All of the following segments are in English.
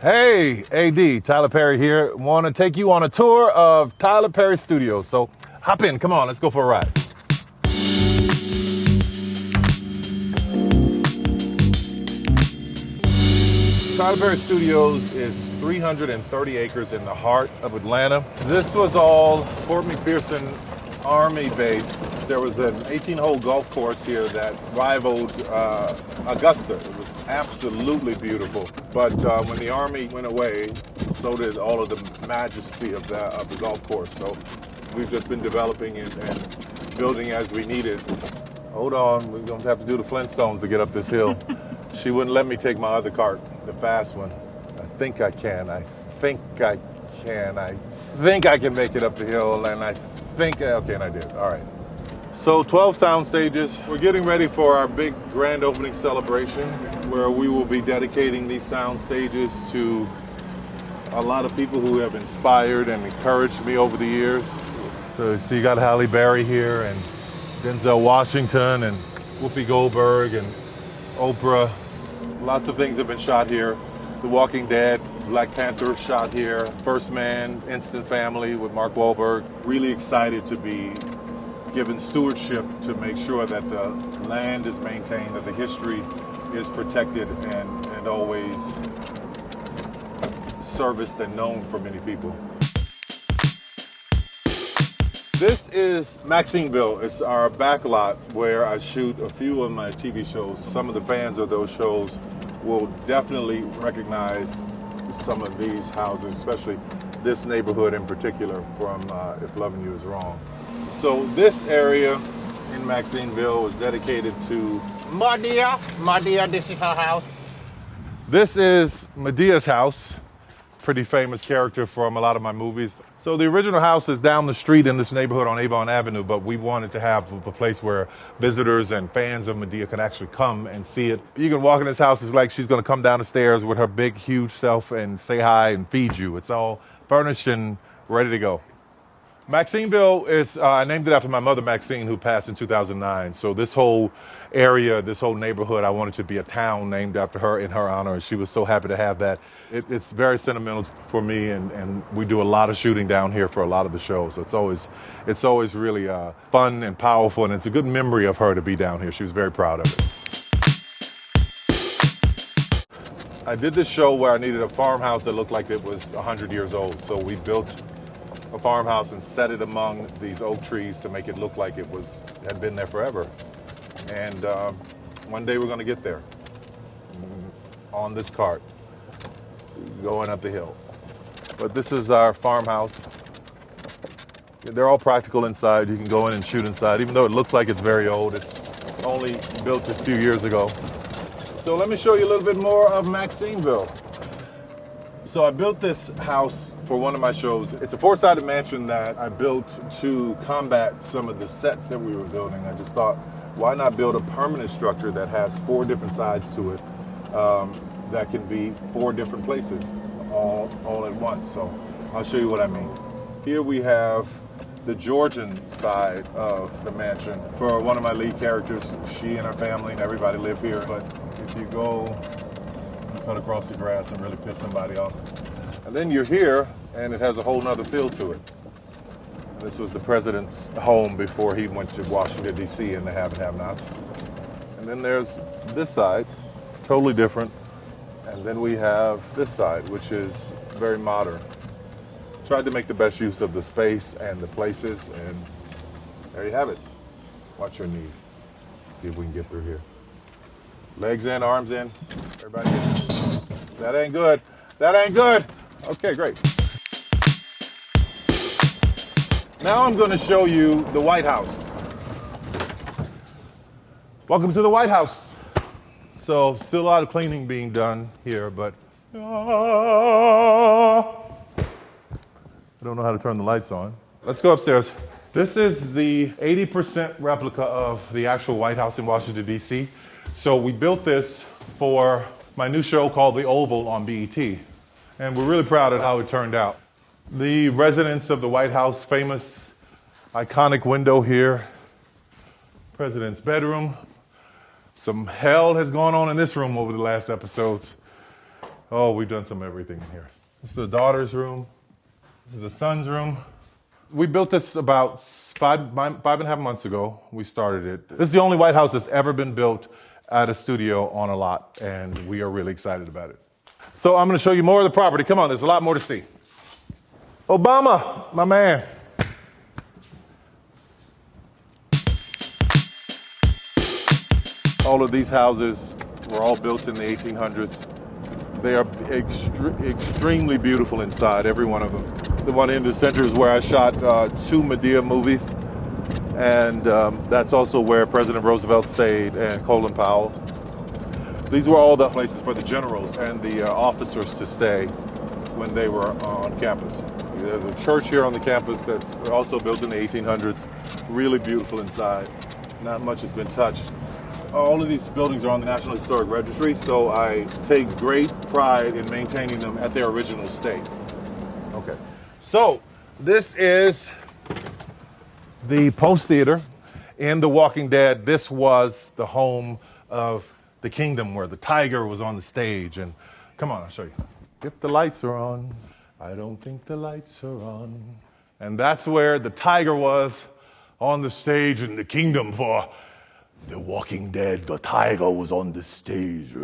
Hey, AD, Tyler Perry here. Want to take you on a tour of Tyler Perry Studio. So hop in, come on, let's go for a ride. Tyler Perry Studios is 330 acres in the heart of Atlanta. This was all Fort McPherson Army base. There was an 18-hole golf course here that rivaled Augusta. It was absolutely beautiful. But when the Army went away, so did all of the majesty of the golf course. So we've just been developing and building as we needed. Hold on, we're going to have to do the Flintstones to get up this hill. She wouldn't let me take my other cart, the fast one. I think I can make it up the hill, and okay, and I did. All right. So 12 sound stages. We're getting ready for our big grand opening celebration where we will be dedicating these sound stages to a lot of people who have inspired and encouraged me over the years. So you got Halle Berry here and Denzel Washington and Whoopi Goldberg and Oprah. Lots of things have been shot here. The Walking Dead, Black Panther shot here. First Man, Instant Family with Mark Wahlberg. Really excited to be given stewardship to make sure that the land is maintained, that the history is protected and always serviced and known for many people. This is Maxineville. It's our backlot where I shoot a few of my TV shows. Some of the fans of those shows will definitely recognize some of these houses, especially this neighborhood in particular from If Loving You Is Wrong. So this area in Maxineville is dedicated to Madea. Madea, this is her house. This is Madea's house. Pretty famous character from a lot of my movies. So the original house is down the street in this neighborhood on Avon Avenue, but we wanted to have a place where visitors and fans of Madea could actually come and see it. You can walk in this house, it's like she's gonna come down the stairs with her big, huge self and say hi and feed you. It's all furnished and ready to go. Maxineville is, I named it after my mother, Maxine, who passed in 2009. So this whole area, this whole neighborhood, I wanted to be a town named after her in her honor. And she was so happy to have that. It's very sentimental for me. And we do a lot of shooting down here for a lot of the shows. So it's always really fun and powerful. And it's a good memory of her to be down here. She was very proud of it. I did this show where I needed a farmhouse that looked like it was 100 years old. So we built a farmhouse and set it among these oak trees to make it look like it had been there forever. And one day we're going to get there on this cart going up the hill. But this is our farmhouse. They're all practical inside. You can go in and shoot inside, even though it looks like it's very old. It's only built a few years ago. So let me show you a little bit more of Maxineville. So I built this house for one of my shows. It's a four-sided mansion that I built to combat some of the sets that we were building. I just thought, why not build a permanent structure that has 4 different sides to it that can be 4 different places all at once. So I'll show you what I mean. Here we have the Georgian side of the mansion. For one of my lead characters, she and her family and everybody live here. But if you go cut across the grass and really piss somebody off. And then you're here, and it has a whole nother feel to it. This was the president's home before he went to Washington, D.C. and the have and have-nots. And then there's this side, totally different. And then we have this side, which is very modern. Tried to make the best use of the space and the places, and there you have it. Watch your knees. See if we can get through here. Legs in, arms in. Everybody get it. That ain't good. That ain't good. Okay, great. Now I'm going to show you the White House. Welcome to the White House. So still a lot of cleaning being done here, but I don't know how to turn the lights on. Let's go upstairs. This is the 80% replica of the actual White House in Washington, D.C. So we built this for my new show called The Oval on BET. And we're really proud of how it turned out. The residents of the White House, famous, iconic window here. President's bedroom. Some hell has gone on in this room over the last episodes. Oh, we've done some everything in here. This is the daughter's room. This is the son's room. We built this about five and a half months ago. We started it. This is the only White House that's ever been built at a studio on a lot, and we are really excited about it. So I'm going to show you more of the property. Come on, there's a lot more to see. Obama, my man. All of these houses were all built in the 1800s. They are extremely beautiful inside, every one of them. The one in the center is where I shot 2 Madea movies, and that's also where President Roosevelt stayed and Colin Powell. These were all the places for the generals and the officers to stay when they were on campus. There's a church here on the campus that's also built in the 1800s. Really beautiful inside. Not much has been touched. All of these buildings are on the National Historic Registry, so I take great pride in maintaining them at their original state. Okay, so this is the Post Theater. In The Walking Dead, this was the home of the kingdom where the tiger was on the stage. And come on, I'll show you. If the lights are on, I don't think the lights are on. And that's where the tiger was on the stage in the kingdom for The Walking Dead. The tiger was on the stage.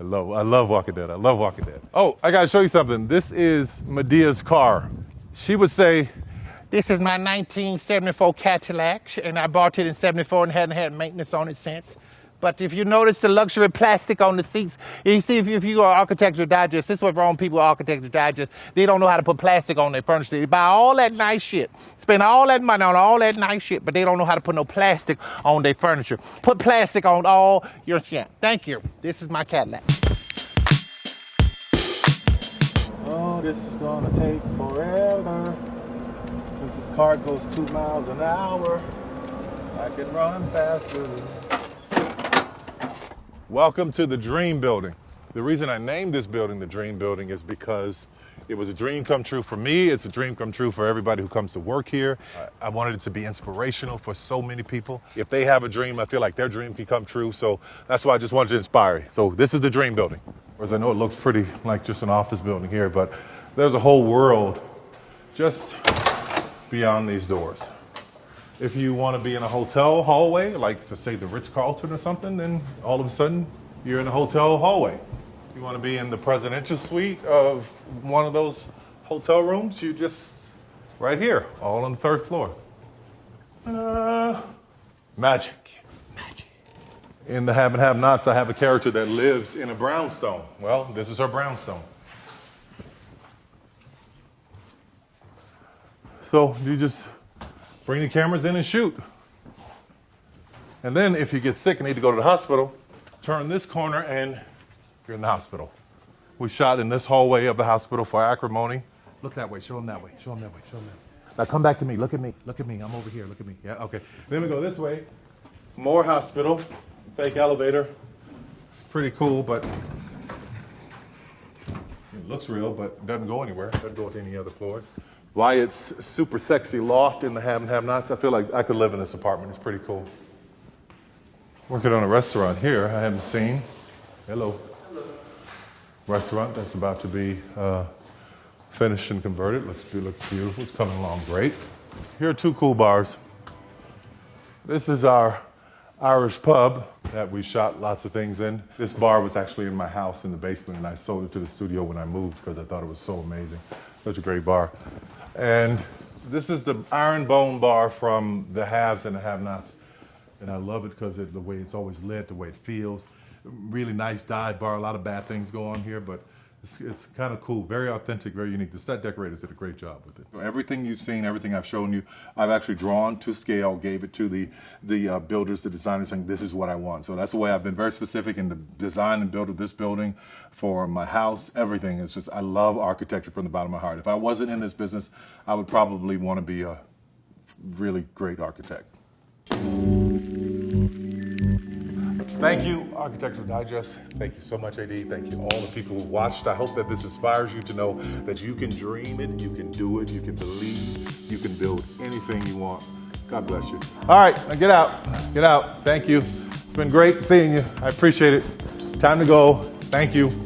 I love Walking Dead. I love Walking Dead. Oh, I gotta show you something. This is Medea's car. She would say, This is my 1974 Cadillac, and I bought it in 74 and hadn't had maintenance on it since. But if you notice the luxury plastic on the seats, you see if you go to Architectural Digest, this is what wrong people with Architectural Digest, they don't know how to put plastic on their furniture. They buy all that nice shit, spend all that money on all that nice shit, but they don't know how to put no plastic on their furniture. Put plastic on all your shit. Thank you. This is my Cadillac. oh, this is gonna take forever. Because this car goes 2 miles an hour. I can run faster. Welcome to the Dream Building. The reason I named this building the Dream Building is because it was a dream come true for me. It's a dream come true for everybody who comes to work here. I wanted it to be inspirational for so many people. If they have a dream, I feel like their dream can come true. So that's why I just wanted to inspire you. So this is the Dream Building. Whereas I know it looks pretty like just an office building here, but there's a whole world just beyond these doors. If you want to be in a hotel hallway, like to say the Ritz-Carlton or something, then all of a sudden you're in a hotel hallway. You want to be in the presidential suite of one of those hotel rooms, you just right here, all on the 3rd floor. Magic. Magic. In the Have and Have Nots, I have a character that lives in a brownstone. Well, this is her brownstone. So you just bring the cameras in and shoot. And then if you get sick and need to go to the hospital, turn this corner and you're in the hospital. We shot in this hallway of the hospital for acrimony. Look that way, show them that way, show them that way, show them that way. Now come back to me, look at me, I'm over here, look at me. Yeah, okay. Then we go this way, more hospital, fake elevator. It's pretty cool, but it looks real, but it doesn't go anywhere. It doesn't go to any other floors. Wyatt's super sexy loft in the Have and Have Nots. I feel like I could live in this apartment. It's pretty cool. Working on a restaurant here I haven't seen. Hello. Restaurant that's about to be finished and converted. Looks beautiful. It's coming along great. Here are 2 cool bars. This is our Irish pub that we shot lots of things in. This bar was actually in my house in the basement, and I sold it to the studio when I moved because I thought it was so amazing. Such a great bar. And this is the Iron Bone bar from the Haves and the Have-Nots. And I love it because the way it's always lit, the way it feels. Really nice dive bar. A lot of bad things go on here, but it's kind of cool. Very authentic, very unique. The set decorators did a great job with it. Everything you've seen, everything I've shown you, I've actually drawn to scale, gave it to the builders, the designers, saying this is what I want. So that's the way I've been very specific in the design and build of this building for my house, everything. It's just, I love architecture from the bottom of my heart. If I wasn't in this business, I would probably want to be a really great architect. Thank you, Architectural Digest. Thank you so much, AD. Thank you all the people who watched. I hope that this inspires you to know that you can dream it, you can do it, you can believe, you can build anything you want. God bless you. All right, now get out. Get out. Thank you. It's been great seeing you. I appreciate it. Time to go. Thank you.